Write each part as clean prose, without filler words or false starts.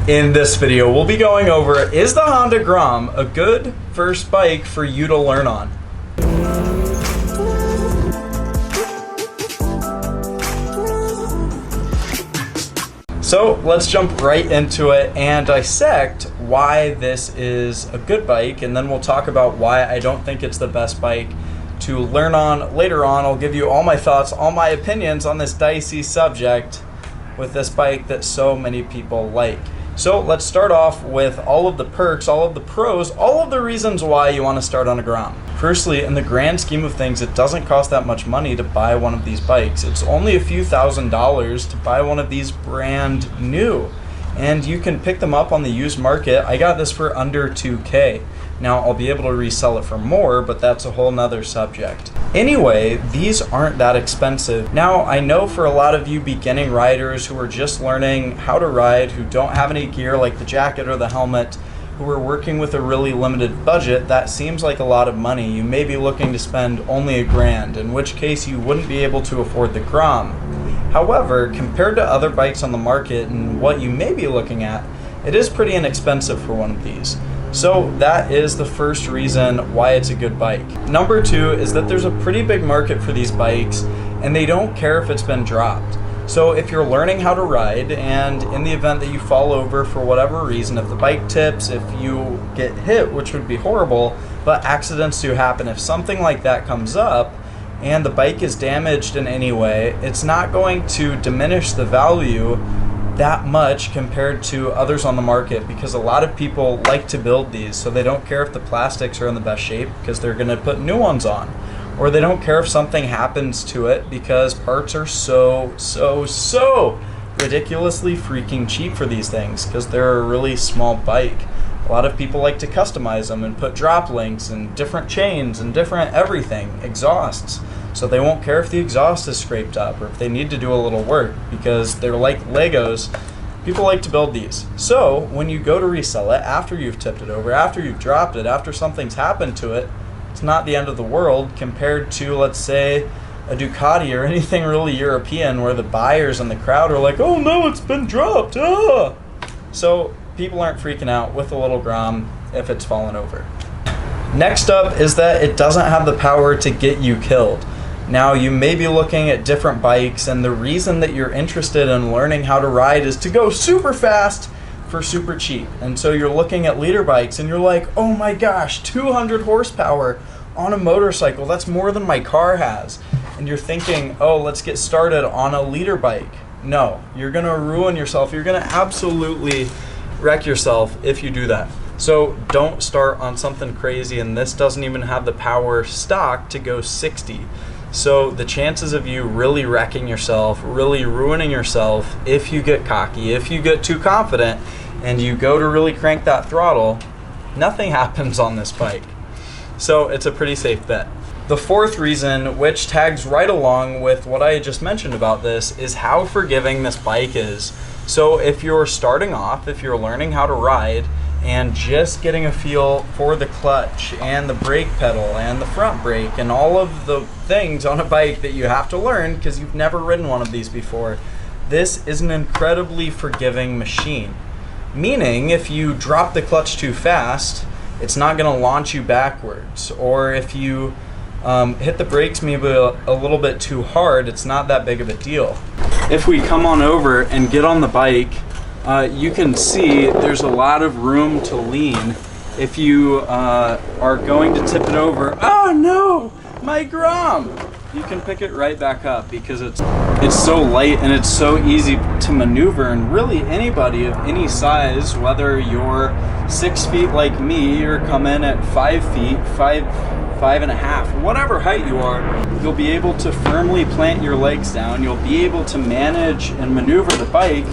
In this video, we'll be going over, is the Honda Grom a good first bike for you to learn on? So let's jump right into it and dissect why this is a good bike, and then we'll talk about why I don't think it's the best bike to learn on later on. I'll give you all my thoughts, all my opinions on this dicey subject with this bike that so many people like. So let's start off with all of the perks, all of the pros, all of the reasons why you want to start on a Grom. Firstly, in the grand scheme of things, it doesn't cost that much money to buy one of these bikes. It's only a few $1,000s to buy one of these brand new. And you can pick them up on the used market. I got this for under $2K. Now I'll be able to resell it for more, but that's a whole nother subject. Anyway, these aren't that expensive. Now I know for a lot of you beginning riders who are just learning how to ride, who don't have any gear like the jacket or the helmet, who are working with a really limited budget, that seems like a lot of money. You may be looking to spend only $1,000, in which case you wouldn't be able to afford the Grom. However, compared to other bikes on the market and what you may be looking at, it is pretty inexpensive for one of these. So that is the first reason why it's a good bike. Number two is that there's a pretty big market for these bikes and they don't care if it's been dropped. So if you're learning how to ride and in the event that you fall over for whatever reason, if the bike tips, if you get hit, which would be horrible, but accidents do happen, if something like that comes up and the bike is damaged in any way, it's not going to diminish the value that much compared to others on the market, because a lot of people like to build these, so they don't care if the plastics are in the best shape because they're going to put new ones on, or they don't care if something happens to it because parts are so ridiculously freaking cheap for these things because they're a really small bike. A lot of people like to customize them and put drop links and different chains and different everything, exhausts. So they won't care if the exhaust is scraped up or if they need to do a little work because they're like Legos. People like to build these. So when you go to resell it, after you've tipped it over, after you've dropped it, after something's happened to it, it's not the end of the world compared to, let's say, a Ducati or anything really European where the buyers and the crowd are like, oh no, it's been dropped. Ah! So people aren't freaking out with a little Grom if it's fallen over. Next up is that it doesn't have the power to get you killed. Now you may be looking at different bikes and the reason that you're interested in learning how to ride is to go super fast for super cheap. And so you're looking at leader bikes and you're like, oh my gosh, 200 horsepower on a motorcycle, that's more than my car has. And you're thinking, oh, let's get started on a leader bike. No, you're gonna ruin yourself. You're gonna absolutely wreck yourself if you do that. So don't start on something crazy, and this doesn't even have the power stock to go 60. So the chances of you really wrecking yourself, really ruining yourself if you get cocky, if you get too confident and you go to really crank that throttle, nothing happens on this bike. So it's a pretty safe bet. The fourth reason, which tags right along with what I just mentioned about this, is how forgiving this bike is. So if you're starting off, if you're learning how to ride and just getting a feel for the clutch and the brake pedal and the front brake and all of the things on a bike that you have to learn because you've never ridden one of these before, this is an incredibly forgiving machine. Meaning if you drop the clutch too fast, it's not going to launch you backwards, or if you hit the brakes maybe a little bit too hard, it's not that big of a deal. If we come on over and get on the bike, you can see there's a lot of room to lean. If you are going to tip it over, oh no, my Grom! You can pick it right back up because it's so light and it's so easy to maneuver, and really anybody of any size, whether you're 6 feet like me or come in at 5 feet, 5.5, whatever height you are, you'll be able to firmly plant your legs down. You'll be able to manage and maneuver the bike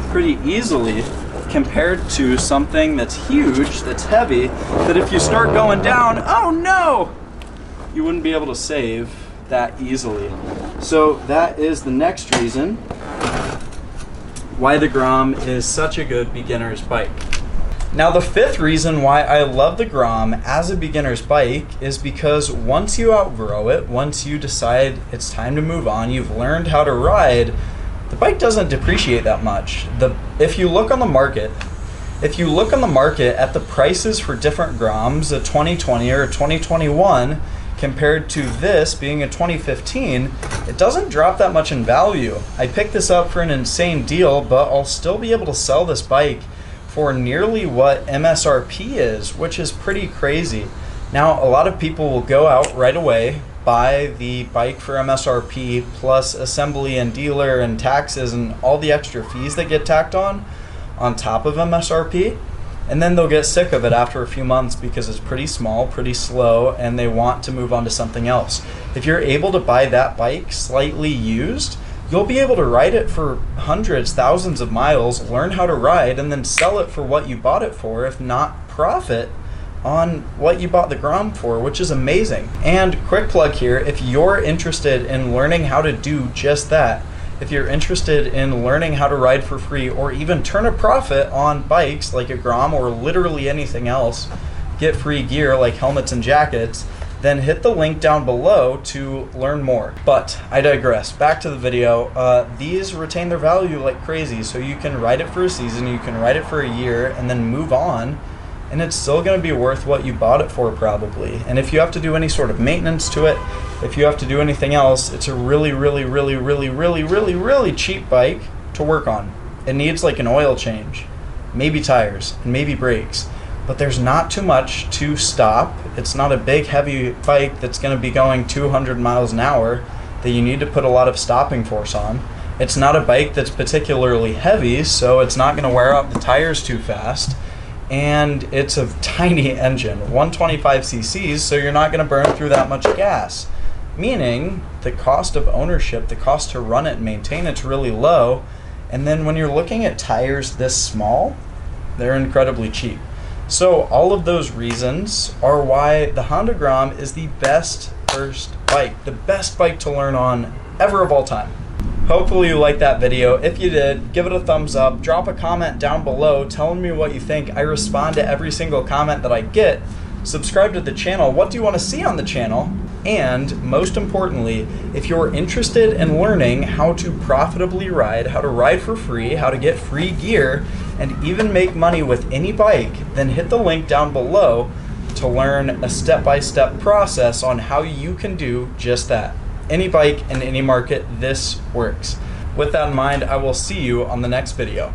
pretty easily compared to something that's huge, that's heavy, that if you start going down, oh no, you wouldn't be able to save that easily. So that is the next reason why the Grom is such a good beginner's bike. Now the fifth reason why I love the Grom as a beginner's bike is because once you outgrow it, once you decide it's time to move on, you've learned how to ride, the bike doesn't depreciate that much. If you look on the market, If you look on the market at the prices for different Groms, a 2020 or a 2021, compared to this being a 2015, it doesn't drop that much in value. I picked this up for an insane deal, but I'll still be able to sell this bike for nearly what MSRP is, which is pretty crazy. Now, a lot of people will go out right away, buy the bike for MSRP plus assembly and dealer and taxes and all the extra fees that get tacked on top of MSRP, and then they'll get sick of it after a few months because it's pretty small, pretty slow, and they want to move on to something else. If you're able to buy that bike slightly used, you'll be able to ride it for hundreds, thousands of miles, learn how to ride, and then sell it for what you bought it for, if not profit on what you bought the Grom for, which is amazing. And quick plug here, if you're interested in learning how to do just that, if you're interested in learning how to ride for free or even turn a profit on bikes like a Grom or literally anything else, get free gear like helmets and jackets, then hit the link down below to learn more. But I digress. Back to the video. These retain their value like crazy, so you can ride it for a season, you can ride it for a year, and then move on, and it's still going to be worth what you bought it for probably. And if you have to do any sort of maintenance to it, if you have to do anything else, it's a really cheap bike to work on. It needs like an oil change, maybe tires, and maybe brakes, but there's not too much to stop. It's not a big heavy bike that's going to be going 200 miles an hour that you need to put a lot of stopping force on. It's not a bike that's particularly heavy, so it's not going to wear out the tires too fast. And it's a tiny engine, 125 cc's, so you're not going to burn through that much gas. Meaning the cost of ownership, the cost to run it and maintain it's really low. And then when you're looking at tires this small, they're incredibly cheap. So all of those reasons are why the Honda Grom is the best first bike, the best bike to learn on ever of all time. Hopefully you liked that video. If you did, give it a thumbs up, drop a comment down below telling me what you think. I respond to every single comment that I get. Subscribe to the channel. What do you want to see on the channel? And most importantly, if you're interested in learning how to profitably ride, how to ride for free, how to get free gear, and even make money with any bike, then hit the link down below to learn a step-by-step process on how you can do just that. Any bike in any market, this works. With that in mind, I will see you on the next video.